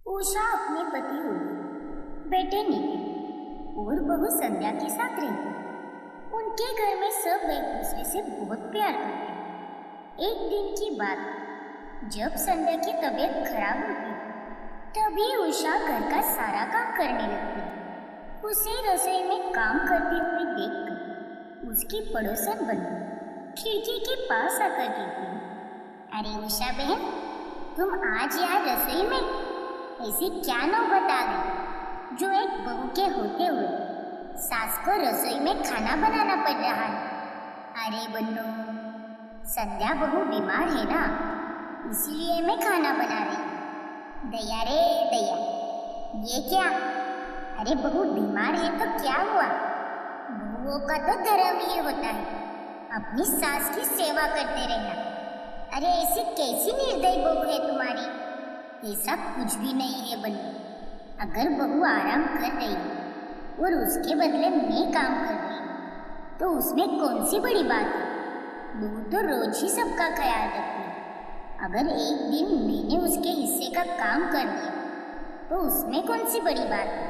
उषा अपने पति बेटे नितिन और बहू संध्या के साथ रहती। उनके घर में सब एक दूसरे से बहुत प्यार करते। एक दिन की बात, जब संध्या की तबीयत खराब होती तभी उषा घर का सारा काम करने लगती। उसे रसोई में काम करते हुए देखकर उसकी पड़ोसन बनी खिड़की के पास आकर कहती, अरे उषा बहन, तुम आज यहाँ रसोई में ऐसी क्या नौबत आ गई जो एक बहू के होते हुए सास को रसोई में खाना बनाना पड़ रहा है। अरे बन्नो, संध्या बहू बीमार है ना, इसलिए मैं खाना बना रही हूँ। दया रे दया, ये क्या? अरे बहू बीमार है तो क्या हुआ? बहुओं का तो धर्म ये होता है अपनी सास की सेवा करते रहना। अरे ऐसी कैसी निर्दयी बहू है तुम्हारी? ऐसा कुछ भी नहीं है बन्नो। अगर बहू आराम कर रही है और उसके बदले मैं काम कर रही हूँ तो उसमें कौन सी बड़ी बात है? बहू तो रोज ही सबका ख्याल रखती है। अगर एक दिन मैंने उसके हिस्से का काम कर दिया तो उसमें कौन सी बड़ी बात है?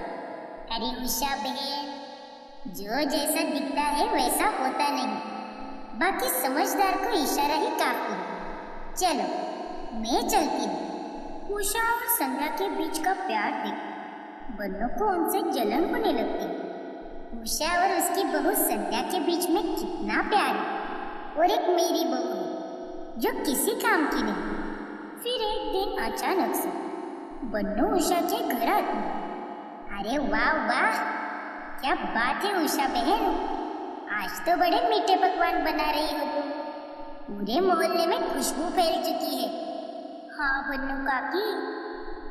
अरे उषा बहन, जो जैसा दिखता है वैसा होता नहीं, बाकी समझदार को इशारा ही काफी है। चलो मैं चलती हूँ। उषा और संध्या के बीच का प्यार देख बन्नो को उनसे जलन होने लगती। उषा और उसकी बहू संध्या के बीच में कितना प्यार है, और एक मेरी बहू है जो किसी काम की नहीं। फिर एक दिन अचानक से बन्नो उषा के घर आती। अरे वाह वाह, क्या बात है उषा बहन, आज तो बड़े मीठे पकवान बना रही हो तुम। पूरे मोहल्ले में खुशबू फैल चुकी है। हाँ बन्नो काकी,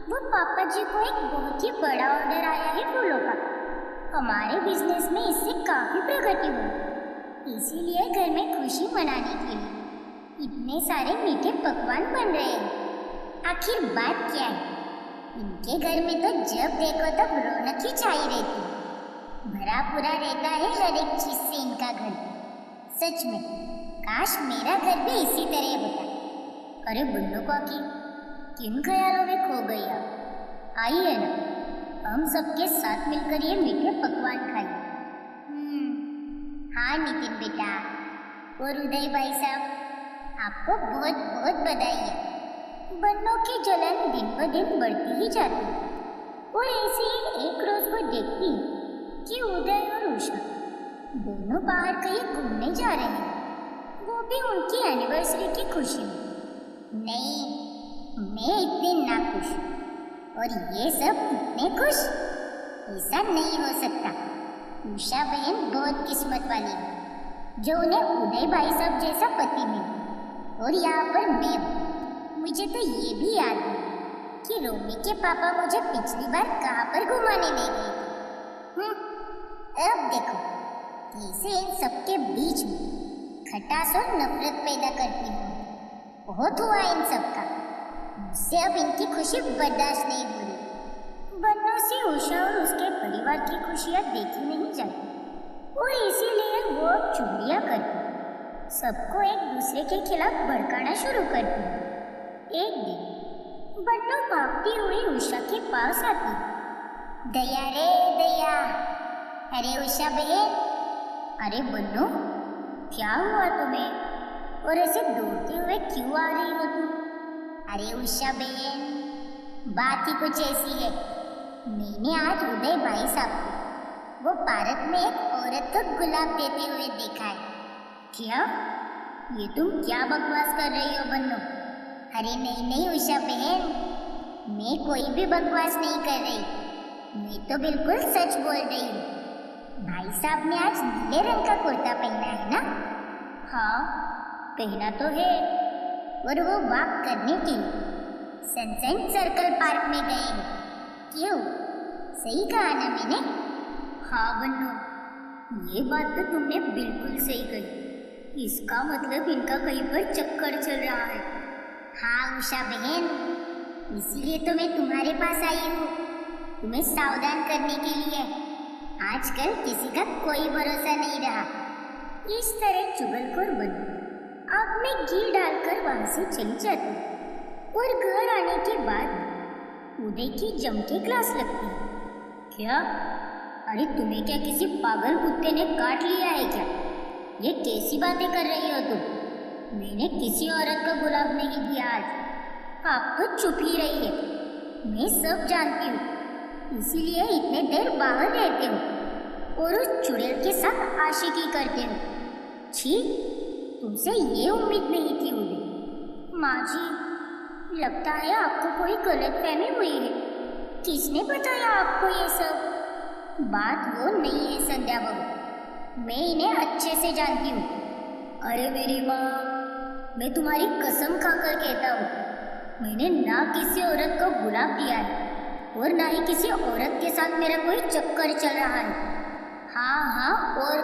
वो पापा जी को एक बहुत ही बड़ा ऑर्डर आया है फूलों का। हमारे बिजनेस में इससे काफी प्रगति हुई, इसीलिए घर में खुशी मनाने के लिए इतने सारे मीठे पकवान बन रहे हैं। आखिर बात क्या है? इनके घर में तो जब देखो तब रौनक ही छाई रहती है। भरा पूरा रहता है हर एक चीज से इनका घर। सच में काश मेरा घर भी इसी तरह होता। अरे बन्नो काकी, किन ख्यालों में खो गई आप? आइए ना, हम सबके साथ मिलकर ये मीठे पकवान खाएं। हाँ नितिन बेटा और उदय भाई साहब, आपको बहुत बहुत बधाई है। बन्नो की जलन दिन ब दिन बढ़ती ही जाती है और ऐसे ही एक रोज वो देखती है कि उदय और उषा दोनों बाहर कहीं घूमने जा रहे हैं, वो भी उनकी एनिवर्सरी की खुशी में। नहीं, मैं इतनी नाखुश और ये सब इतने खुश, ऐसा नहीं हो सकता। उषा बहन बहुत किस्मत वाली है जो उन्हें उदय भाई साहब जैसा पति मिला, और यहाँ पर मैं हूँ। मुझे तो ये भी याद है कि रोमी के पापा मुझे पिछली बार कहाँ पर घुमाने ले गए थे। अब देखो कैसे इन सबके बीच में खटास और नफरत पैदा करती हूँ। बहुत हुआ इन सबका, मुझसे अब इनकी खुशी बर्दाश्त नहीं हो रही। बन्नो से उषा और उसके परिवार की खुशियाँ देखी नहीं जाती और इसीलिए वो अब चुगलियाँ करती, सबको एक दूसरे के खिलाफ भड़काना शुरू करती। एक दिन बन्नो भागती हुई उषा के पास आती। दया रे दया, अरे उषा बहन। अरे बन्नो, क्या हुआ तुम्हें और ऐसे दौड़ते हुए क्यों आ रही हो तुम? अरे उषा बहन, बात ही कुछ ऐसी है। मैंने आज उदय भाई साहब को वो पार्क में एक औरत को गुलाब देते हुए देखा है। क्या? ये तुम क्या बकवास कर रही हो बन्नो? अरे नहीं नहीं उषा बहन, मैं कोई भी बकवास नहीं कर रही, मैं तो बिल्कुल सच बोल रही हूँ। भाई साहब ने आज नीले रंग का कुर्ता पहना है ना? हाँ पहना तो है, और वो वॉक करने के लिए सनशाइन सर्कल पार्क में गए हैं। क्यों, सही कहा ना मैंने? हाँ बन्नो, ये बात तो तुमने बिल्कुल सही कही। इसका मतलब इनका कहीं पर चक्कर चल रहा है। हाँ उषा बहन, इसीलिए तो मैं तुम्हारे पास आई हूँ, तुम्हें सावधान करने के लिए। आजकल किसी का कोई भरोसा नहीं रहा। इस तरह चुगलखोर बन्नो आग में घी डालकर वहां से चली जाती और घर आने के बाद उदय की जम के क्लास लगती है। क्या? अरे तुम्हें क्या किसी पागल कुत्ते ने काट लिया है क्या? ये कैसी बातें कर रही हो तुम? मैंने किसी औरत को गुलाब नहीं दिया आज। आप तो चुप ही रहिए। मैं सब जानती हूँ, इसीलिए इतने देर बाहर रहते हो और उस चुड़ैल के साथ आशिकी करते हो। छी, तुमसे ये उम्मीद नहीं थी उदय। माँ जी, लगता है आपको कोई गलतफहमी हुई है। किसने बताया आपको ये सब? बात वो नहीं है संध्या बहू, मैं इन्हें अच्छे से जानती हूँ। अरे मेरी माँ, मैं तुम्हारी कसम खाकर कहता हूँ, मैंने ना किसी औरत को गुलाब दिया है और ना ही किसी औरत के साथ मेरा कोई चक्कर चल रहा है। हाँ, और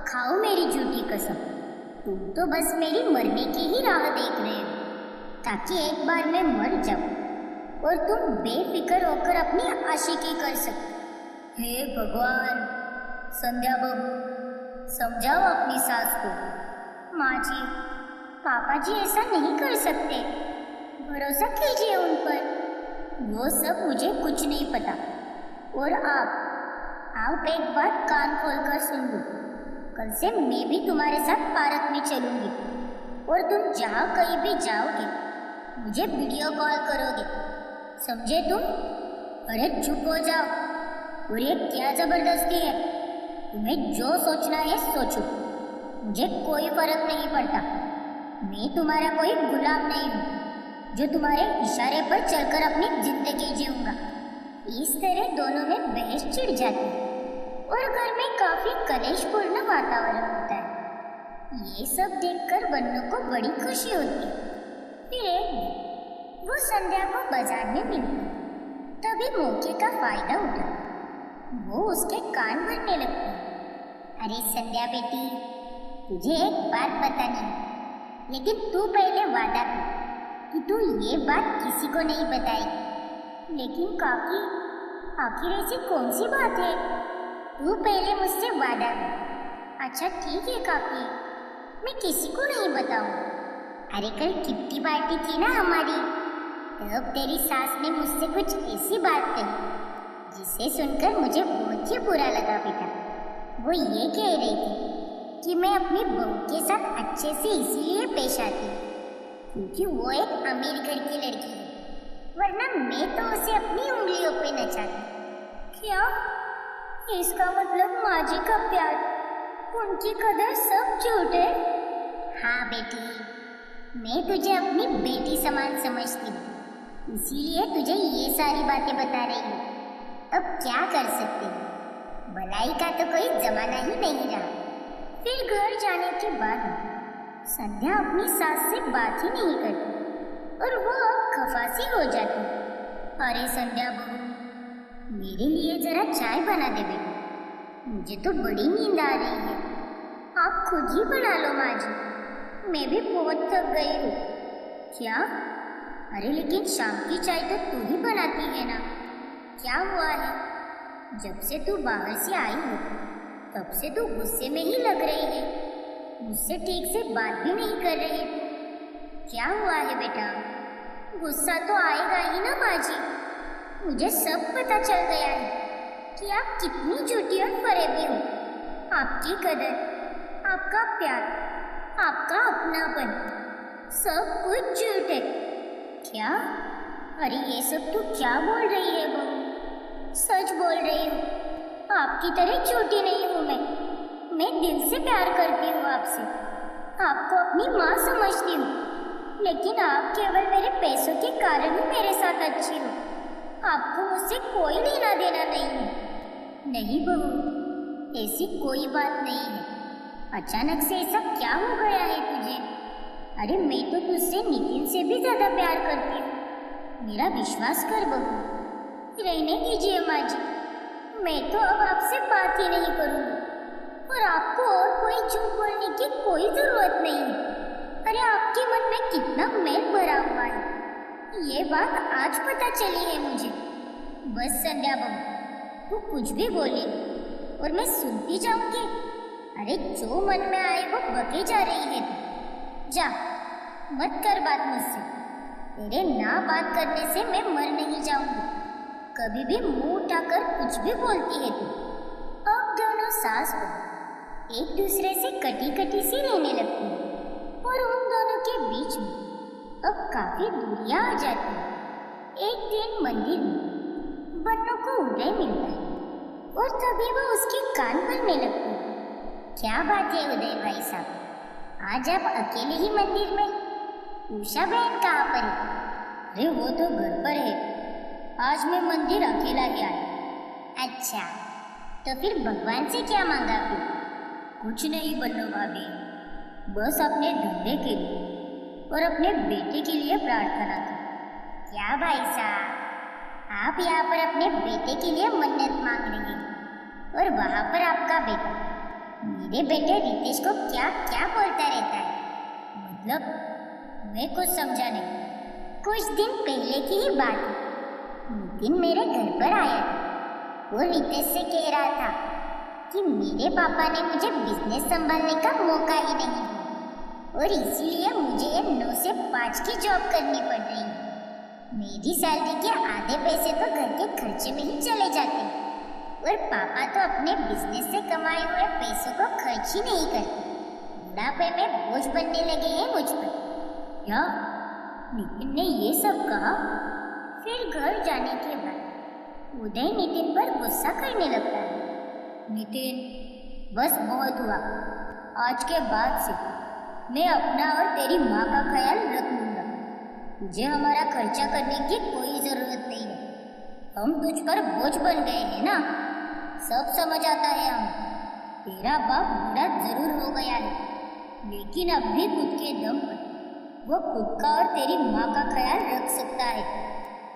खाओ मेरी झूठी कसम। तुम तो बस मेरी मरने की ही राह देख रहे हो, ताकि एक बार मैं मर जाऊं और तुम बेफिक्र होकर अपनी आशिकी कर सको। हे भगवान, संध्या बहू समझाओ अपनी सास को। माँ जी, पापा जी ऐसा नहीं कर सकते, भरोसा कीजिए उन पर। वो सब मुझे कुछ नहीं पता। और आप एक बात कान खोलकर सुन लो। कल से मैं भी तुम्हारे साथ पार्क में चलूंगी और तुम जहाँ कहीं भी जाओगे मुझे वीडियो कॉल करोगे, समझे तुम? अरे चुप हो जाओ। और ये क्या जबरदस्ती है? तुम्हें जो सोचना है सोचो, मुझे कोई फर्क नहीं पड़ता। मैं तुम्हारा कोई गुलाम नहीं हूँ जो तुम्हारे इशारे पर चलकर अपनी जिंदगी जीऊंगा। इस तरह दोनों में बहस छिड़ जाती है और घर में काफी कलेशपूर्ण वातावरण होता है। ये सब देखकर बन्नू को बड़ी खुशी होती है। फिर एक दिन वो संध्या को बाजार में मिलती, तभी मौके का फायदा उठा वो उसके कान भरने लगती। अरे संध्या बेटी, तुझे एक बात बतानी है, लेकिन तू पहले वादा कर कि तू ये बात किसी को नहीं बताएगी। लेकिन काकी, आखिर ऐसी कौन सी बात है? तू पहले मुझसे वादा कर। अच्छा ठीक है काकी, मैं किसी को नहीं बताऊँ। अरे कल किट्टी पार्टी थी ना हमारी, तब तेरी सास ने मुझसे कुछ ऐसी बात कही जिसे सुनकर मुझे बहुत ही बुरा लगा बेटा। वो ये कह रही थी कि मैं अपनी बहू के साथ अच्छे से इसीलिए पेश आती क्योंकि वो एक अमीर घर की लड़की है, वरना मैं तो उसे अपनी उंगलियों पे नचाती। क्या? इसका मतलब माँ जी का प्यार, उनकी कदर सब झूठ है? हाँ बेटी, मैं तुझे अपनी बेटी समान समझती हूँ, इसीलिए तुझे ये सारी बातें बता रही हूँ। अब क्या कर सकते हैं, भलाई का तो कोई जमाना ही नहीं रहा। फिर घर जाने के बाद संध्या अपनी सास से बात ही नहीं करती और वो अब खफासी हो जाती। अरे संध्या बहू, मेरे लिए जरा चाय बना दे बेटा, मुझे तो बड़ी नींद आ रही है। आप खुद ही बना लो माँ जी, मैं भी बहुत थक गई हूँ। क्या? अरे लेकिन शाम की चाय तो तू ही बनाती है ना, क्या हुआ है? जब से तू बाहर से आई हो तब से तू गुस्से में ही लग रही है, मुझसे ठीक से बात भी नहीं कर रही तू। क्या हुआ है बेटा? गुस्सा तो आएगा ही ना माँ जी, मुझे सब पता चल गया है कि आप कितनी झूठी और फरेबी हो। आपकी कदर, आपका प्यार, आपका अपनापन, सब कुछ झूठ है। क्या? अरे ये सब तू क्या बोल रही है बहू? सच बोल रही हूँ, आपकी तरह झूठी नहीं हूँ मैं दिल से प्यार करती हूँ आपसे, आपको अपनी माँ समझती हूँ, लेकिन आप केवल मेरे पैसों के कारण ही मेरे साथ अच्छी हो। आपको मुझसे कोई लेना देना नहीं है। नहीं बहू, ऐसी कोई बात नहीं है। अचानक से ऐसा क्या हो गया है तुझे? अरे मैं तो तुझसे नितिन से भी ज्यादा प्यार करती हूँ, मेरा विश्वास कर बहू। रहने दीजिए माँ जी, मैं तो अब आपसे बात ही नहीं करूँगी और आपको और कोई झूठ बोलने की कोई जरूरत नहीं है। अरे आपके मन में कितना मैल भरा हुआ है, ये बात आज पता चली है मुझे। बस संध्या बहू, तू कुछ भी बोले और मैं सुनती जाऊंगी। अरे जो मन में आए वो बके जा रही है तू। जा, मत कर बात मुझसे, तेरे ना बात करने से मैं मर नहीं जाऊंगी। कभी भी मुंह उठाकर कुछ भी बोलती है तू। अब दोनों सास बहू एक दूसरे से कटी कटी सी रहने लगती है और उन दोनों के बीच में अब काफी दूरियां आ जाती है। एक दिन मंदिर में बन्नू को उदय मिलता है और तभी वो उसके कान भरने लगती है। क्या बात है उदय भाई साहब, आज आप अकेले ही मंदिर में? उषा बहन कहाँ पर है? अरे वो तो घर पर है, आज मैं मंदिर अकेला ही आया। अच्छा, तो फिर भगवान से क्या मांगा फिर? कुछ नहीं बन्नू भाभी, बस अपने धंधे के लिए और अपने बेटे के लिए प्रार्थना की। क्या भाई साहब, आप यहाँ पर अपने बेटे के लिए मन्नत मांग रहे हैं और वहाँ पर आपका बेटा मेरे बेटे रितेश को क्या क्या बोलता रहता है? मतलब मैं कुछ समझा नहीं। कुछ दिन पहले की ही बात है। नितिन मेरे घर पर आया था और रितेश से कह रहा था कि मेरे पापा ने मुझे बिजनेस संभालने का मौका ही नहीं दिया और इसीलिए मुझे 9 से 5 की जॉब करनी पड़ रही है। मेरी सैलरी के आधे पैसे तो घर के खर्चे में ही चले जाते हैं और पापा तो अपने बिजनेस से कमाए हुए पैसों को खर्च ही नहीं करते। बुढ़ापे में बोझ बनने लगे हैं मुझ पर। क्या नितिन ने ये सब कहा? फिर घर जाने के बाद उदय नितिन पर गुस्सा करने लगता है। नितिन, बस बहुत हुआ। आज के बाद से मैं अपना और तेरी माँ का ख्याल रख लूंगा। तुझे हमारा खर्चा करने की कोई जरूरत नहीं है। हम तुझ पर बोझ बन गए हैं ना, सब समझ आता है हमें। तेरा बाप बूढ़ा जरूर हो गया है, लेकिन अब भी खुद के दम पर वो खुद का और तेरी माँ का ख्याल रख सकता है।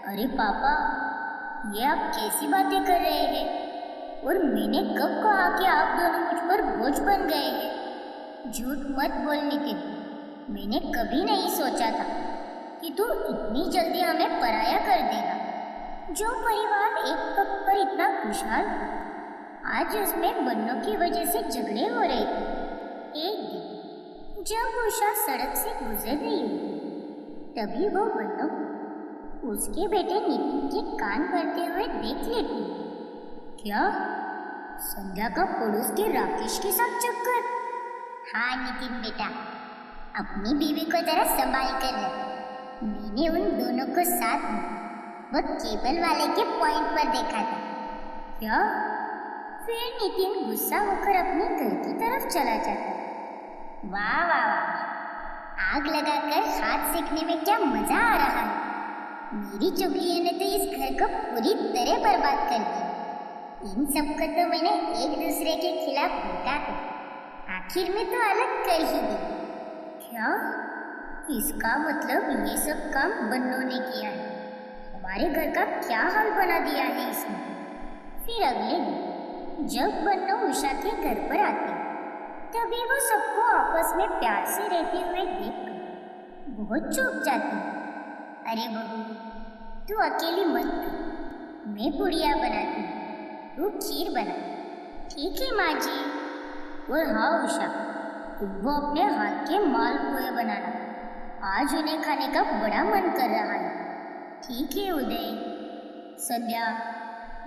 अरे पापा, ये आप कैसी बातें कर रहे हैं? और मैंने कब कहा कि आप दोनों मुझ पर बोझ बन गए हैं? झूठ मत बोल नितिन, मैंने कभी नहीं सोचा था कि तू इतनी जल्दी हमें पराया कर देगा। जो परिवार एक वक्त पर इतना खुशहाल था, आज उसमें बन्नों की वजह से झगड़े हो रहे थे। एक दिन जब उषा सड़क से गुजर रही होती, तभी वो बन्नों को उसके बेटे नितिन के कान भरते हुए देख लेती। क्या संध्या का पड़ोस के राकेश के साथ चक्कर? हाँ नितिन बेटा, अपनी बीवी को जरा संभाल कर रख। मैंने उन दोनों को साथ में वो केबल वाले के पॉइंट पर देखा था। क्या? फिर नितिन गुस्सा होकर अपने घर की तरफ चला जाता। वाह वाह वाह, आग लगाकर हाथ सेकने में क्या मजा आ रहा है। मेरी चुगलियों ने तो इस घर को पूरी तरह बर्बाद कर दिया। इन सबको तो मैंने एक दूसरे के खिलाफ भड़का कर आखिर में तो अलग कर ही दी। क्या? इसका मतलब ये सब काम बन्नों ने किया है। हमारे घर का क्या हाल बना दिया है इसने। फिर अगले दिन जब बन्नों उषा के घर पर आती, तभी वो सबको आपस में प्यार से रहते हुए देखकर बहुत चौंक जाती। अरे बहू, तू अकेली मत कर, मैं पुड़िया बनाती हूँ, तू खीर बना। ठीक है माँ जी। और हाँ उषा, तुम वो अपने हाथ के मालपुए बनाना, आज उन्हें खाने का बड़ा मन कर रहा है। ठीक है उदय। संध्या,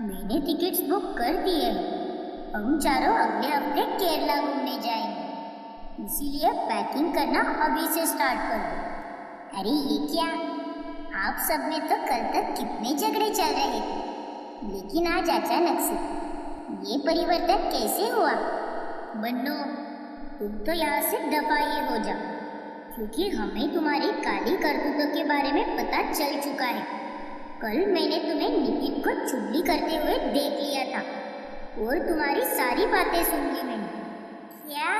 मैंने टिकट्स बुक कर दिए हैं। हम चारों अगले हफ्ते केरला घूमने जाएंगे, इसीलिए पैकिंग करना अभी से स्टार्ट कर दो। अरे ये क्या, आप सब में तो कल तक कितने झगड़े चल रहे थे, लेकिन आज अचानक से ये परिवर्तन कैसे हुआ? बन्नू, तुम तो यहाँ से दफा ही हो जाओ, क्योंकि हमें तुम्हारी काली करतूतों के बारे में पता चल चुका है। कल मैंने तुम्हें नितिन को चुगली करते हुए देख लिया था और तुम्हारी सारी बातें सुन ली मैंने। क्या?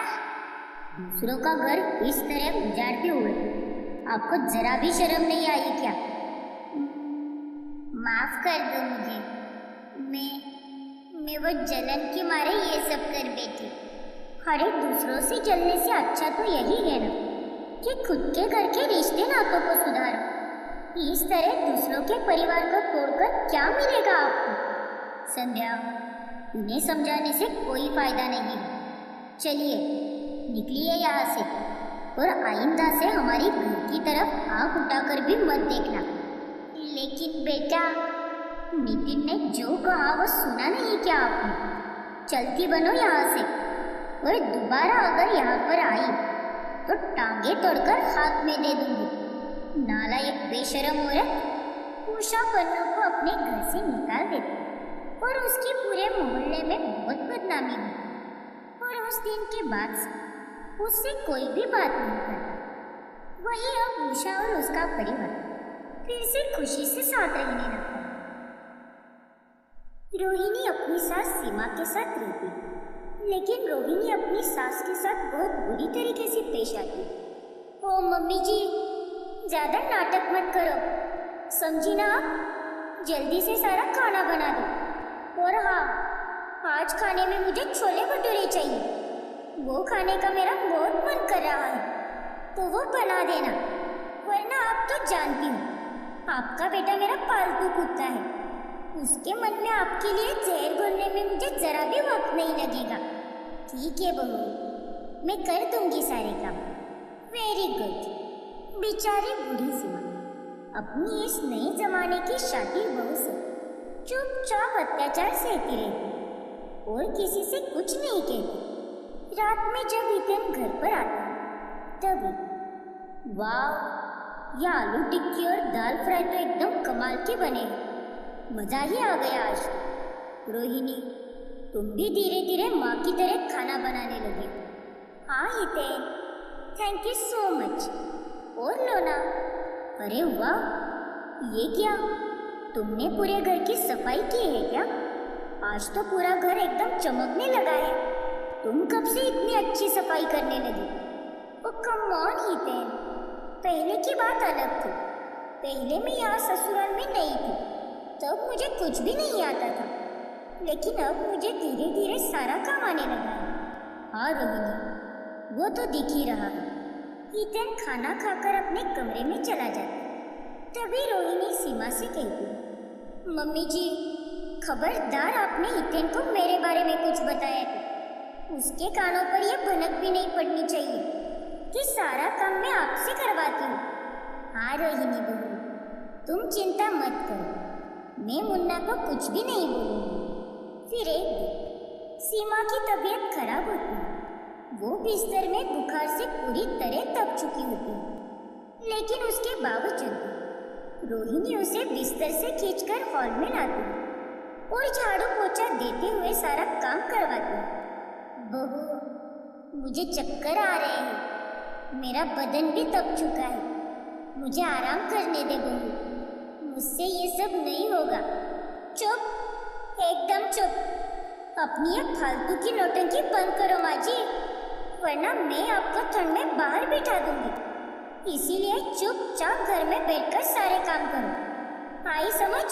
दूसरों का घर इस तरह उजाड़ते हुए आपको जरा भी शर्म नहीं आई क्या? माफ कर दो मुझे, मैं वो जलन के मारे ये सब कर बैठी। अरे दूसरों से जलने से अच्छा तो यही है ना कि खुद के घर के रिश्ते नातों को सुधारो। इस तरह दूसरों के परिवार को तोड़कर क्या मिलेगा आपको? संध्या, उन्हें समझाने से कोई फायदा नहीं है। चलिए निकलिए यहाँ से, और आइंदा से हमारी घर की तरफ आंख उठाकर भी मत देखना। लेकिन बेटा, नितिन ने जो कहा वो सुना नहीं क्या आपने? चलती बनो यहाँ से, और दोबारा अगर यहाँ पर आई तो टांगे तोड़कर हाथ में दे दूंगी। नालायक बेशरम औरत। उषा पन्नू को अपने घर से निकाल देती और उसकी पूरे मोहल्ले में बहुत बदनामी हुई। और उस दिन के बाद से उससे कोई भी बात नहीं करता। वही अब उषा और उसका परिवार फिर से खुशी से साथ रहने लगा। रोहिणी अपनी सास सीमा के साथ रहती, लेकिन रोहिणी अपनी सास के साथ बहुत बुरी तरीके से पेश आती। ओ मम्मी जी, ज्यादा नाटक मत करो, समझी ना आप? जल्दी से सारा खाना बना दो। और हाँ, आज खाने में मुझे छोले भटूरे चाहिए। वो खाने का मेरा बहुत मन कर रहा है, तो वो बना देना। वरना आप तो जानती हो, आपका बेटा मेरा पालतू कुत्ता है। उसके मन में आपके लिए जहर घोलने में मुझे जरा भी वक्त नहीं लगेगा। ठीक है बहू, मैं कर दूंगी सारे काम। Very good. बेचारी बूढ़ी सीमा अपनी इस नए जमाने की शातिर बहू से चुपचाप अत्याचार सहती रहती और किसी से कुछ नहीं कहती। रात में जब इतन घर पर आता तभी, वाह, यह आलू टिक्की और दाल फ्राई तो एकदम कमाल के बने हैं। मजा ही आ गया आज। रोहिणी, तुम भी धीरे धीरे माँ की तरह खाना बनाने लगे। हाँ Hiten, thank you so much. और लो ना। अरे वाह, ये क्या, तुमने पूरे घर की सफाई की है क्या? आज तो पूरा घर एकदम चमकने लगा है। तुम कब से इतनी अच्छी सफाई करने लगी? ओ कम ऑन हितेन, पहले की बात अलग थी। पहले मैं यहाँ ससुराल में नहीं थी, तब मुझे कुछ भी नहीं आता था, लेकिन अब मुझे धीरे धीरे सारा काम आने लगा है। हाँ रोहिणी, वो तो दिख ही रहा है। हितेन खाना खाकर अपने कमरे में चला जाता। तभी रोहिणी सीमा से कहती, मम्मी जी, खबरदार, आपने हितेन को मेरे बारे में कुछ बताया तो उसके कानों पर यह भनक भी नहीं पड़नी चाहिए कि सारा काम मैं आपसे करवाती हूँ। हाँ रोहिणी बहू, तुम चिंता मत करो, मैं मुन्ना को कुछ भी नहीं बोलूँगी। फिर एक दिन सीमा की तबीयत खराब होती है। वो बिस्तर में बुखार से पूरी तरह तप चुकी होती है, लेकिन उसके बावजूद रोहिणी उसे बिस्तर से खींचकर हॉल में लाती है और झाड़ू पोछा देते हुए सारा काम करवाती है। बहू, मुझे चक्कर आ रहे हैं, मेरा बदन भी तप चुका है, मुझे आराम करने दे बहू, मुझसे ये सब नहीं होगा। चुप, एकदम चुप। अपनी ये फालतू की नौटंकी बंद करो माँ जी, वरना मैं आपको ठंड में बाहर बिठा दूंगी। इसीलिए चुपचाप घर में बैठकर सारे काम करो। आई समझ?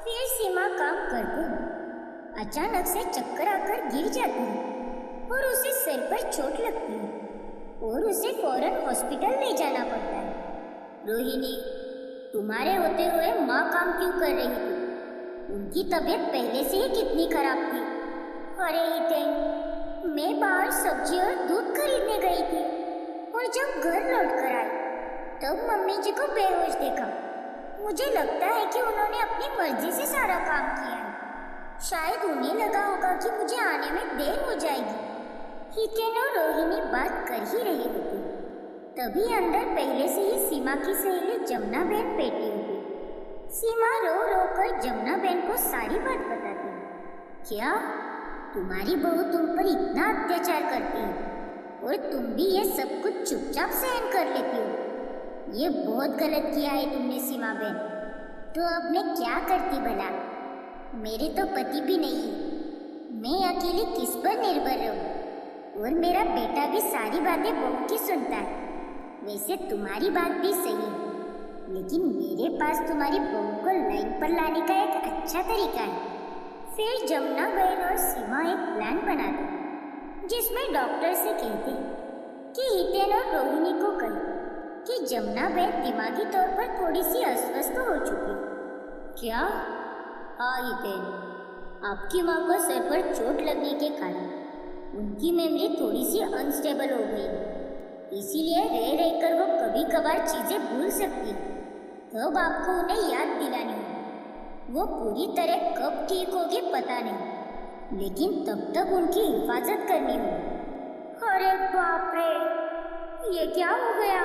फिर सीमा काम करती है। अचानक से चक्कर आकर गिर जाती है और उसे सिर पर चोट लगती है और उसे फौरन हॉस्पिटल ले जाना पड़ता है। रोहिणी, तुम्हारे होते हुए माँ काम क्यों कर रही थी? उनकी तबीयत पहले से ही कितनी खराब थी। अरे हितेन, मैं बाहर सब्जी और दूध खरीदने गई थी और जब घर लौटकर आई तब मम्मी जी को बेहोश देखा। मुझे लगता है कि उन्होंने अपनी मर्जी से सारा काम किया है। शायद उन्हें लगा होगा कि मुझे आने में देर हो जाएगी। हितेन और रोहिणी बात कर ही रही होती, तभी अंदर पहले से ही सीमा की सहेली जमुना बहन बैठी होती। सीमा रो रो कर जमुना बहन को सारी बात बताती। क्या तुम्हारी बहू तुम पर इतना अत्याचार करती है और तुम भी ये सब कुछ चुपचाप सहन कर लेती हो? ये बहुत गलत किया है तुमने सीमा बहन। तो अब मैं क्या करती भला? मेरे तो पति भी नहीं है, मैं अकेली किस पर निर्भर रहूं? और मेरा बेटा भी सारी बातें बहू की सुनता है। वैसे तुम्हारी बात भी सही है, लेकिन मेरे पास तुम्हारी बहू को लाइन पर लाने का एक अच्छा तरीका है। फिर जमुना बहन और सीमा एक प्लान बनाते, जिसमें डॉक्टर से कहते कि हितेन और रोहिणी को कहे कि जमुना बहन दिमागी तौर पर थोड़ी सी अस्वस्थ हो चुकी। क्या? हाँ हितेन, आपकी माँ को सर पर चोट लगने के कारण उनकी मेमोरी थोड़ी सी अनस्टेबल हो गई इसीलिए रह रहकर वो कभी कभार चीजें भूल सकती है। कब आपको उन्हें याद दिलानी होगी। वो पूरी तरह कब ठीक होगी पता नहीं, लेकिन तब तक उनकी हिफाजत करनी होगी। अरे बाप रे, ये क्या हो गया?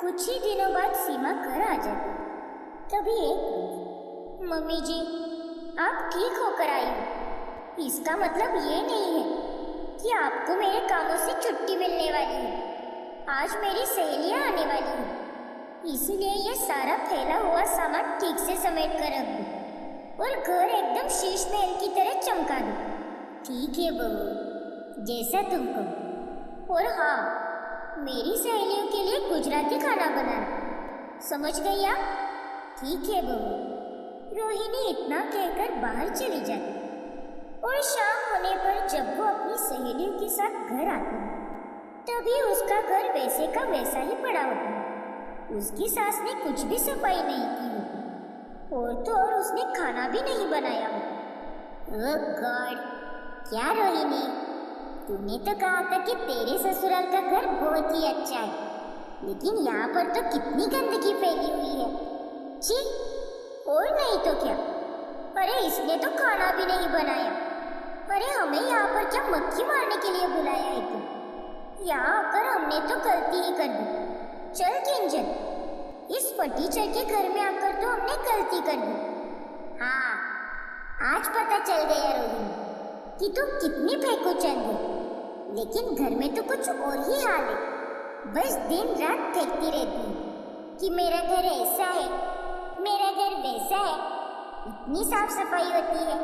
कुछ ही दिनों बाद सीमा घर आ जाती। तभी एक रोज, मम्मी जी आप ठीक होकर आई हो। इसका मतलब ये नहीं है कि आपको मेरे कामों से छुट्टी मिलने वाली है। आज मेरी सहेलियां आने वाली हैं, इसीलिए ये सारा फैला हुआ सामान ठीक से समेट कर रख दो और घर एकदम शीश महल की तरह चमका दो। ठीक है बहू, जैसा तुम कहो। और हाँ, मेरी सहेलियों के लिए गुजराती खाना बनाना, समझ गई आप? ठीक है बहू। रोहिणी इतना कहकर बाहर चली जाती और शाम होने पर जब वो अपनी सहेलियों के साथ घर आती है, तभी उसका घर वैसे का वैसा ही पड़ा होता है। उसकी सास ने कुछ भी सफाई नहीं की होती, और तो और उसने खाना भी नहीं बनाया होता। ओह गॉड, क्या रोहिणी, तूने तो कहा था कि तेरे ससुराल का घर बहुत ही अच्छा है, लेकिन यहाँ पर तो कितनी गंदगी फैली हुई है। छी, और नहीं तो क्या। अरे इसने तो खाना भी नहीं बनाया। अरे हमें यहाँ पर क्या मक्खी मारने के लिए बुलाया है क्या? यहाँ आकर हमने तो गलती ही कर दी। चल किंजल, इस फटीचर के घर में आकर तो हमने गलती कर दी। हाँ, आज पता चल गया रोहिणी कि तू कितनी फेंकूचंद है, लेकिन घर में तो कुछ और ही हाल है। बस दिन रात फेंकती रहती है कि मेरा घर ऐसा है, मेरा घर वैसा है, इतनी साफ सफाई होती है,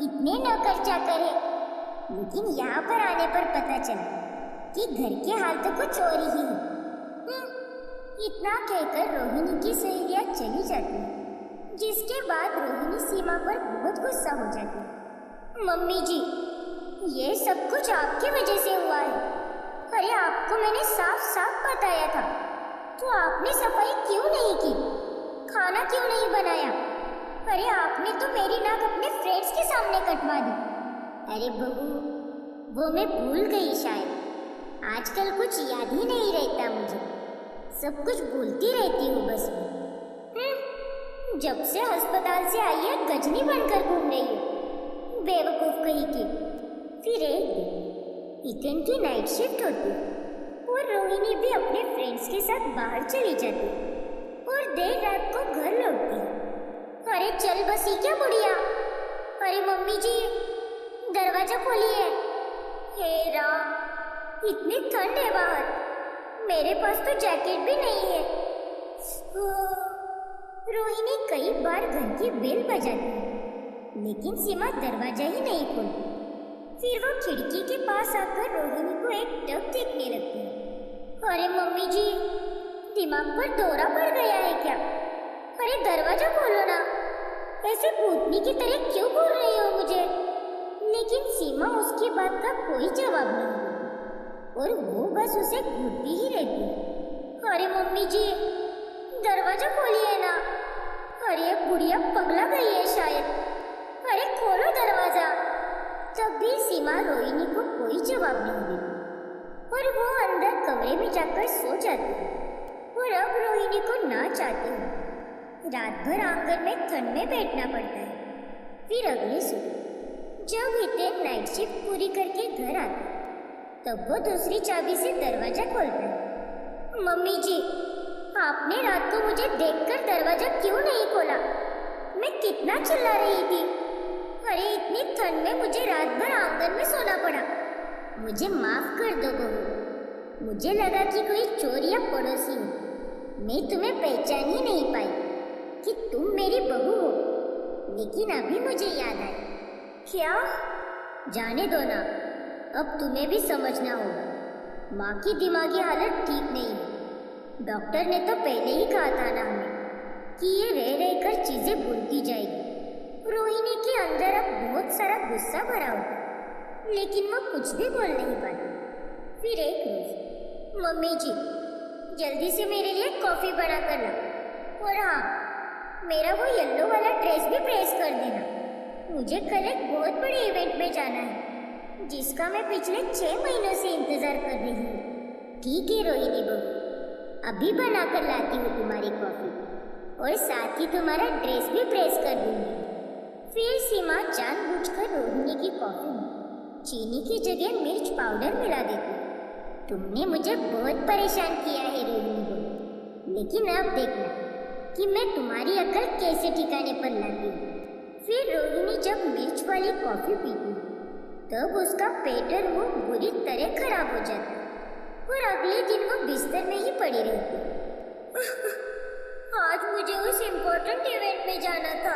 इतने नौकर चाकर है, लेकिन यहाँ पर आने पर पता चला कि घर के हाल तो कुछ और ही है। इतना कहकर रोहिणी की सहेलियां चली जाती है, जिसके बाद रोहिणी सीमा पर बहुत गुस्सा हो जाती है। मम्मी जी, ये सब कुछ आपकी वजह से हुआ है। अरे आपको मैंने साफ साफ बताया था, तो आपने सफाई क्यों नहीं की? खाना क्यों नहीं बनाया? अरे आपने तो मेरी नाक अपने फ्रेंड्स के सामने कटवा दी। अरे बहू, वो मैं भूल गई शायद। आजकल कुछ याद ही नहीं रहता मुझे, सब कुछ भूलती रहती हूँ बस मैं। जब से अस्पताल से आई है गजनी बनकर घूम रही है, बेवकूफ कहीं की। फिर एक दिन इतन की नाइट शिफ्ट होती है और रोहिणी भी अपने फ्रेंड्स के साथ बाहर चली जाती है और देर रात को घर लौटती है। अरे चल बसी क्या बुढ़िया? अरे मम्मी जी, दरवाजा खोलिए। हे राम, इतनी ठंड है बाहर, मेरे पास तो जैकेट भी नहीं है। रोहिणी कई बार घर की बेल बजाती है, लेकिन सीमा दरवाजा ही नहीं खोलती। फिर वो खिड़की के पास आकर रोहिणी को एक टक देखने लगती है। अरे मम्मी जी, दिमाग पर दौरा पड़ गया है क्या? अरे दरवाजा खोलो ना, ऐसे भूतनी की तरह क्यों बोल रही हो मुझे? लेकिन सीमा उसकी बात का कोई जवाब नहीं देती और वो बस उसे घूरती ही रहती है। अरे मम्मी जी, दरवाजा खोलिए ना। अरे बुढ़िया पगला गई है शायद। अरे खोलो दरवाजा। तब भी सीमा रोहिणी को कोई जवाब नहीं देती और वो अंदर कमरे में जाकर सो जाती है। और अब रोहिणी को ना चाहती हूँ रात भर आंगन में ठंड में बैठना पड़ता है। फिर अगले सुबह जब हितेन नाइट शिफ्ट पूरी करके घर आता है, तब वो दूसरी चाबी से दरवाजा खोलता है। मम्मी जी, आपने रात को मुझे देखकर दरवाजा क्यों नहीं खोला? मैं कितना चिल्ला रही थी। अरे इतनी ठंड में मुझे रात भर आंगन में सोना पड़ा। मुझे माफ कर दो बहू, मुझे लगा कि कोई चोर या पड़ोसी हो। मैं तुम्हें पहचान ही नहीं पाई कि तुम मेरी बहू हो, लेकिन अभी मुझे याद आया। क्या? जाने दो ना, अब तुम्हें भी समझना होगा। माँ की दिमागी हालत ठीक नहीं है। डॉक्टर ने तो पहले ही कहा था ना हमें कि ये रह रहकर चीजें भूलती जाएगी। रोहिणी के अंदर अब बहुत सारा गुस्सा भरा होता, लेकिन वो कुछ भी बोल नहीं पाती। फिर एक रोज, मम्मी जी जल्दी से मेरे लिए कॉफी बना कर ला, और हाँ, मेरा वो येलो वाला ड्रेस भी प्रेस कर देना। मुझे कल एक बहुत बड़े इवेंट में जाना है, जिसका मैं पिछले 6 महीनों से इंतजार कर रही हूँ। ठीक है रोहिणी बहू, अभी बनाकर लाती हूँ तुम्हारी कॉफी और साथ ही तुम्हारा ड्रेस भी प्रेस कर दूंगी। फिर सीमा जानबूझकर रोहिणी की कॉफी में चीनी की जगह मिर्च पाउडर मिला देती। तुमने मुझे बहुत परेशान किया है रोहिणी बहू, लेकिन अब देखना कि मैं तुम्हारी अकल कैसे ठिकाने पर लाती हूँ। फिर रोहिणी जब मिर्च वाली कॉफी पीती तब उसका पेट और मुंह बुरी तरह खराब हो जाता और अगले दिन वो बिस्तर में ही पड़ी रहती। आज मुझे उस इम्पोर्टेंट इवेंट में जाना था,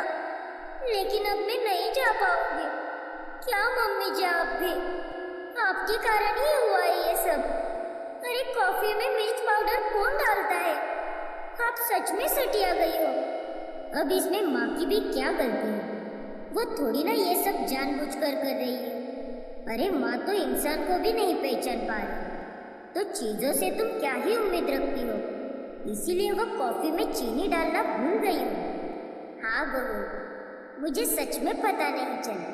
लेकिन अब मैं नहीं जा पाऊंगी। क्या मम्मी जी, आप भी आपके कारण ही हुआ है ये सब। अरे कॉफी में मिर्च पाउडर कौन डालता है? आप सच में सटिया गई हो। अब इसमें माँ की भी क्या गलती है? वो थोड़ी ना ये सब जानबूझकर कर रही है। अरे माँ तो इंसान को भी नहीं पहचान पा रही, तो चीजों से तुम क्या ही उम्मीद रखती हो? इसीलिए वो कॉफी में चीनी डालना भूल गई हो। हाँ बहू, मुझे सच में पता नहीं चला,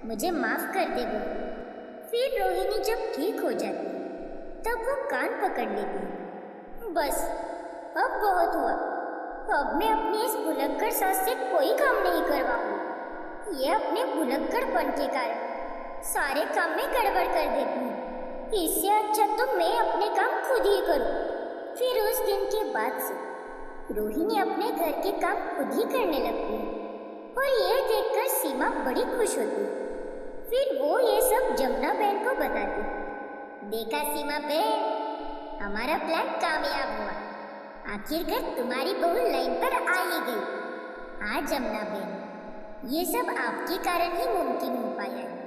मुझे माफ कर दे बहू। फिर रोहिणी जब ठीक हो जाती तब वो कान पकड़ लेती। बस अब बहुत हुआ, अब मैं अपनी इस भुलक्कड़ सास से कोई काम नहीं करवाऊंगी। ये अपने भुलक्कड़पन के कारण सारे काम में गड़बड़ कर देती हूँ। इससे अच्छा तो मैं अपने काम खुद ही करूँ। फिर उस दिन के बाद से रोहिणी अपने घर के काम खुद ही करने लगती है और ये देखकर सीमा बड़ी खुश होती है। फिर वो ये सब जमुना बहन को बताती। देखा सीमा बहन, हमारा प्लान कामयाब हुआ। आखिरकार तुम्हारी बहू लाइन पर आ ही गई। हाँ जमुना बहन, ये सब आपके कारण ही मुमकिन हो पाया है,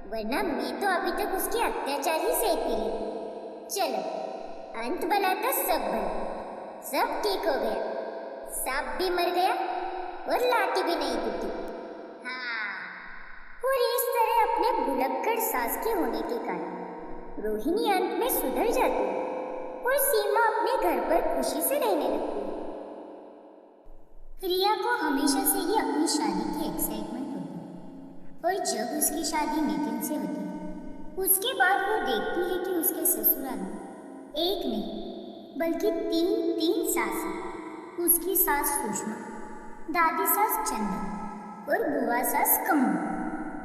वरना मैं तो अभी तक उसके अत्याचार ही सहती रही। चलो, अंत भला तो सब भला, सब ठीक हो गया। सांप भी मर गया और लाठी भी नहीं टूटी। हाँ, और इस तरह अपने भुलक्कड़ सास के होने के कारण रोहिणी अंत में सुधर जाती है और सीमा अपने घर पर खुशी से रहने लगती है। रिया को हमेशा से ही अपनी शादी की एक्साइटमेंट होती है और जब उसकी शादी नितिन से होती है उसके बाद वो देखती है कि उसके ससुराल में एक नहीं बल्कि तीन सास हैं। उसकी सास सुषमा, दादी सास चंदा और बुआ सास कम्मू।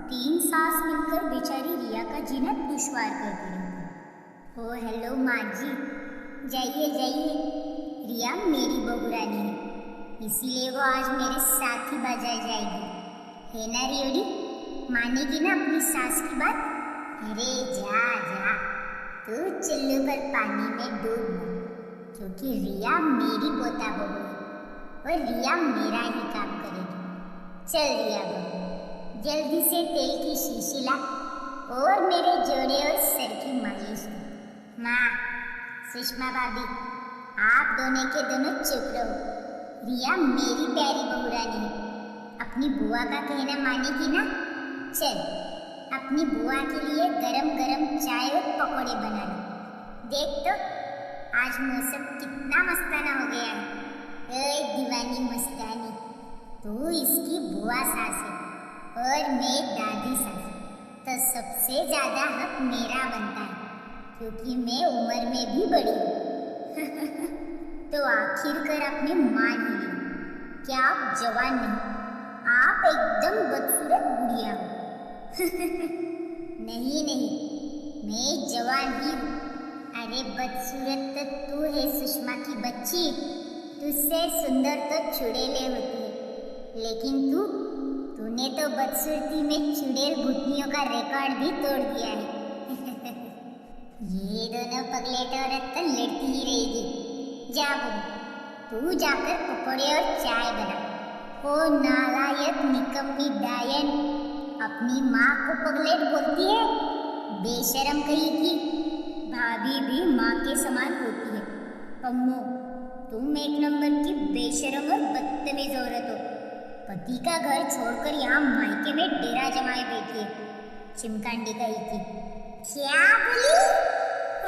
तीन सास मिलकर बेचारी रिया का जीना दुश्वार करती रहती है। ओ हेलो माँ जी, जाइए जाइए, रिया मेरी बहू रानी है, इसीलिए वो आज मेरे साथ ही बाजार जाएगी। है ना रियोड़ी, मानेगी ना अपनी सास की बात? अरे जा जा, तू चुल्लू पर पानी में डूब मत, क्योंकि रिया मेरी पोता बहू है और रिया मेरा ही काम करेगी। चल रिया बहू, जल्दी से तेल की शीशी ला और मेरे जोड़े और सर की मालिश कर। माँ, सुषमा भाभी, आप दोनों के दोनों चुप रहो। रिया मेरी प्यारी बहू रानी है, अपनी बुआ का कहना मानेगी ना? चल, अपनी बुआ के लिए गरम गरम चाय और पकौड़े बना लो। देख तो आज मौसम कितना मस्ताना हो गया है। ए दीवानी मस्तानी, तू इसकी बुआ सास है और मैं दादी सास, तो सबसे ज्यादा हक मेरा बनता है, क्योंकि मैं उम्र में भी बड़ी हूँ। तो आखिरकार आपने मान ही लिया, क्या आप जवान नहीं, आप एकदम बदसूरत बुढ़िया हो। नहीं नहीं, मैं जवान ही हूँ। अरे बदसूरत तो तू है सुषमा की बच्ची, तुझसे सुंदर तो चुड़ैलें होती है, लेकिन तूने तो बदसूरती में चुड़ैल भूतनियों का रिकॉर्ड भी तोड़ दिया है। ये दोनों पगलेट औरत तो लड़ती ही रहेगी। जा बहू, तू जाकर पकौड़े और चाय बना। ओ नालायक निकम्मी डायन, अपनी माँ को पगलेट बोलती है, बेशरम कहेगी। भाभी भी माँ के समान होती है। अम्मो, तुम एक नंबर की बेशरम और बदतमीज औरत हो। पति का घर छोड़कर यहाँ मायके में डेरा जमाए बैठी है, चिमकांडी कही थी। क्या बोली?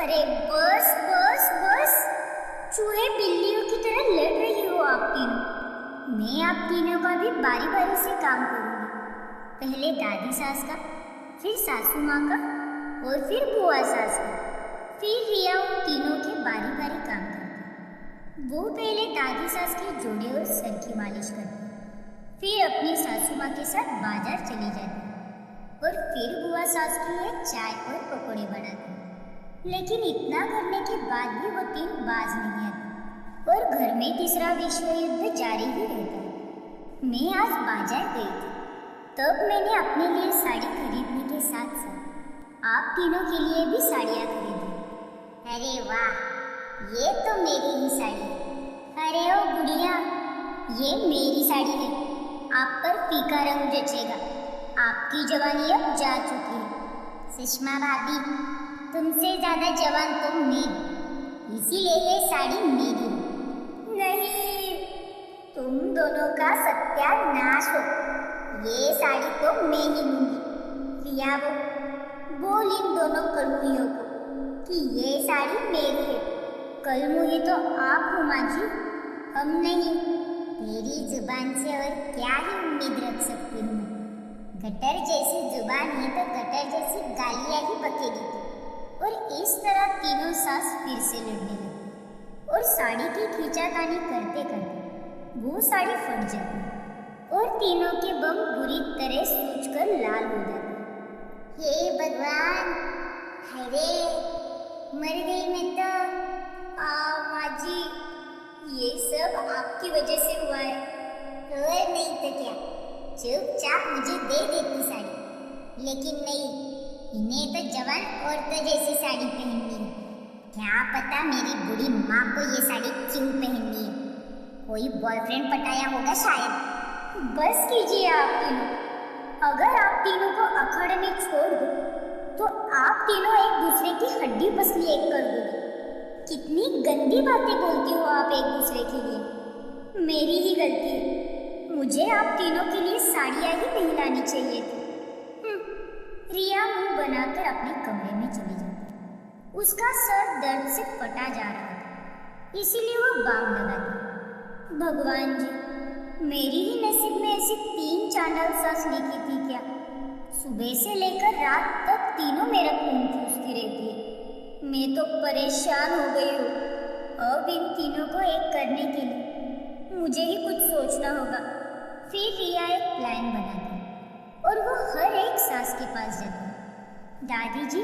अरे बस बस बस, चूहे बिल्लियों की तरह लड़ रही हो आप तीनों। मैं आप तीनों का भी बारी बारी से काम करूँगी। पहले दादी सास का, फिर सासू माँ का और फिर बुआ सास का, फिर रिया उन तीनों के बारी बारी काम करती। वो पहले दादी सास के जोड़े और सर की मालिश करती, फिर अपनी सासू माँ के साथ बाजार चली जाती और फिर बुआ सास के लिए चाय और पकौड़े बनाती। लेकिन इतना करने के बाद भी वो तीन बाज नहीं आती और घर में तीसरा विश्व युद्ध जारी ही रहता। मैं आज बाजार गई थी, तब मैंने अपने लिए साड़ी खरीदने के साथ साथ आप तीनों के लिए भी साड़ियाँ खरीदी। अरे वाह, ये तो मेरी ही साड़ी है। अरे ओ बुढ़िया, ये मेरी साड़ी है, आप पर फीका रंग जचेगा। आपकी जवानी अब जा चुकी है। सुषमा भाभी, तुमसे ज्यादा जवान तो मैं, इसीलिए ये साड़ी मेरी है। नहीं, तुम दोनों का सत्यानाश हो। ये साड़ी तो मैं ही लूंगी। रिया बोल इन दोनों कलमुहियों को कि ये साड़ी मेरी है। कलमुही तो आप हो माँ जी, हम नहीं। तेरी जुबान से और क्या ही उम्मीद रख सकती हूँ। गटर जैसी जुबान है तो गटर जैसी गालियाँ ही बकेगी। और इस तरह तीनों सास फिर से लड़ने लगी और साड़ी की खींचातानी करते करते वो साड़ी फट जाती और तीनों के बम बुरी तरह सूजकर लाल हो जाते। हे भगवान, अरे मर गई मैं तो। माँ जी, ये सब आपकी वजह से हुआ है। और नहीं तो क्या, चुपचाप मुझे दे देती साड़ी। लेकिन नहीं, इन्हें तो जवान औरतों जैसी साड़ी पहननी है। क्या पता मेरी बूढ़ी माँ को ये साड़ी क्यों पहननी है। कोई बॉयफ्रेंड पटाया होगा शायद। बस कीजिए आप तीनों, अगर आप तीनों को अखाड़े में छोड़ दो तो आप तीनों एक दूसरे की हड्डी पसली एक कर दोगे। कितनी गंदी बातें बोलती हो आप एक दूसरे के लिए। मेरी ही गलती है, मुझे आप तीनों के लिए साड़ियाँ ही नहीं लानी चाहिए थी। रिया मुंह बनाकर अपने कमरे में चली जाती। उसका सर दर्द से फटा जा रहा था, इसीलिए वो बाम लगाती। भगवान जी, मेरी ही नसीब में ऐसी 3 चांडाल सास लिखी थी क्या। सुबह से लेकर रात तक तीनों मेरा खून चूसती रहती है। मैं तो परेशान हो गई हूँ। अब इन तीनों को एक करने के लिए मुझे ही कुछ सोचना होगा। फिर रिया एक प्लान बनाती और वो हर एक सास के पास जाती। दादी जी,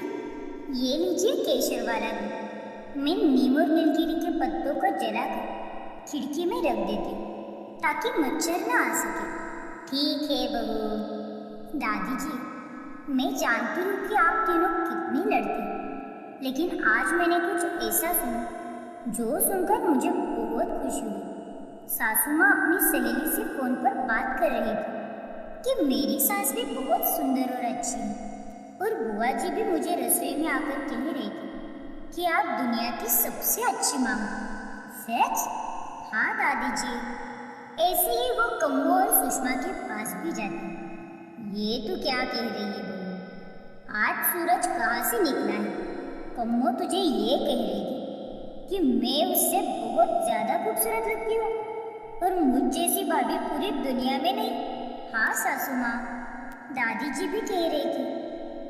ये लीजिए केसर वाला दूध। मैं नीम और नीलगिरी के पत्तों को जलाकर खिड़की में रख देती ताकि मच्छर ना आ सके। ठीक है बहू। दादी जी, मैं जानती हूँ कि आप तीनों कितनी लड़ती, लेकिन आज मैंने कुछ ऐसा सुना जो सुनकर मुझे बहुत खुशी हुई। सासू माँ अपनी सहेली से फोन पर बात कर रही थी कि मेरी सास भी बहुत सुंदर और अच्छी है। और बुआ जी भी मुझे रसोई में आकर कह रही थी कि आप दुनिया की सबसे अच्छी माँ हो। सच? हाँ दादी जी। ऐसे ही वो कम्मो और सुषमा के पास भी जाती। ये तो क्या कह रही है बहू, आज सूरज कहाँ से निकला है। कम्मो तुझे ये कह रही थी कि मैं उससे बहुत ज्यादा खूबसूरत लगती हूँ और मुझ जैसी भाभी पूरी दुनिया में नहीं। हाँ सासू माँ, दादी जी भी कह रही थी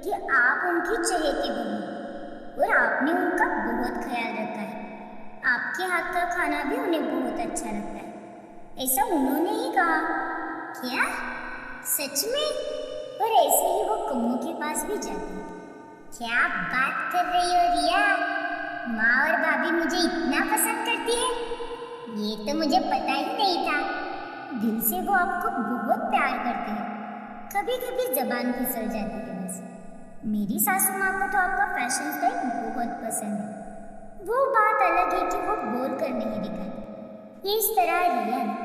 कि आप उनकी चहेती बहू और आपने उनका बहुत ख्याल रखा है। आपके हाथ का खाना भी उन्हें बहुत अच्छा लगता है, ऐसा उन्होंने ही कहा। क्या सच में? और ऐसे ही वो कम्मो के पास भी जाती। क्या बात कर रही हो रिया, माँ और भाभी मुझे इतना पसंद करती है, ये तो मुझे पता ही नहीं था। दिल से वो आपको बहुत प्यार करते हैं, कभी कभी जबान फिसल जाती है बस। मेरी सासू माँ को तो आपका फैशन स्टाइल बहुत पसंद है। वो बात अलग है कि वो बोल कर नहीं दिखाती। इस तरह रिया ने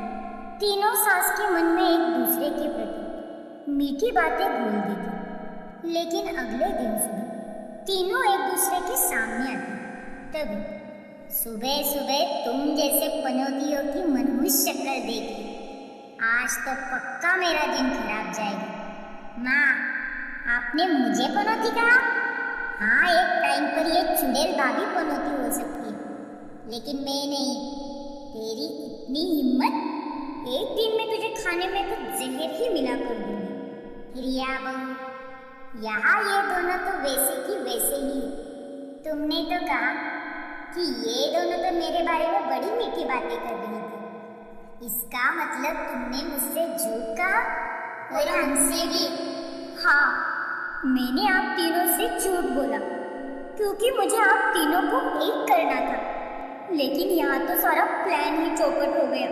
तीनों सास के मन में एक दूसरे के प्रति मीठी बातें बोल दी थी। लेकिन अगले दिन सुबह तीनों एक दूसरे के सामने आते। तभी सुबह सुबह तुम जैसे पनौतियों की मनहूस शक्ल देखी, आज तो पक्का मेरा दिन खराब जाएगा। माँ, आपने मुझे पनौती कहा? हाँ, एक टाइम पर ये चुड़ैल भाभी पनौती हो सकती है, लेकिन मैं नहीं। तेरी इतनी हिम्मत, एक दिन में तुझे खाने में कुछ जहर ही मिला कर दूंगी। रिया बहू, यहाँ ये दोनों तो वैसे की वैसे ही है। तुमने तो कहा कि ये दोनों तो मेरे बारे में बड़ी मीठी बातें कर रही थी। इसका मतलब तुमने मुझसे झूठ कहा और हमसे भी। हाँ, मैंने आप तीनों से झूठ बोला क्योंकि मुझे आप तीनों को एक करना था। लेकिन यहाँ तो सारा प्लान ही चौपट हो गया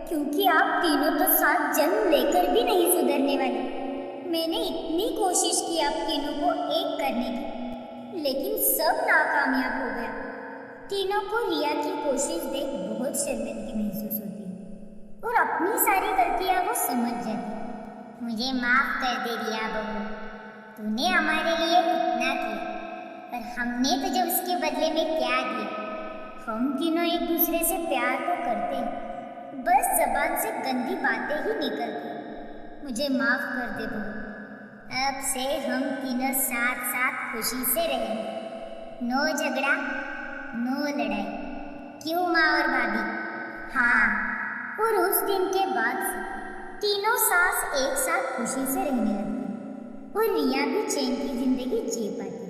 क्योंकि आप तीनों तो साथ जन्म लेकर भी नहीं सुधरने वाले। मैंने इतनी कोशिश की आप तीनों को एक करने की, लेकिन सब नाकामयाब हो गया। तीनों को रिया की कोशिश देख बहुत शर्मिंदगी महसूस होती है और अपनी सारी गलतियां वो समझ जाती। मुझे माफ कर दे रिया बहू, तूने हमारे लिए इतना किया पर हमने तो जब उसके बदले में क्या दिया। हम तीनों एक दूसरे से प्यार तो करते हैं, बस जबान से गंदी बातें ही निकलती। मुझे माफ कर दे बहू, अब से हम तीनों साथ साथ खुशी से रहेंगे। नो झगड़ा, नो लड़ाई, क्यों माँ और भाभी? हाँ, और उस दिन के बाद से तीनों सास एक साथ खुशी से रहने लगी और रिया भी चैन की जिंदगी जी पाती।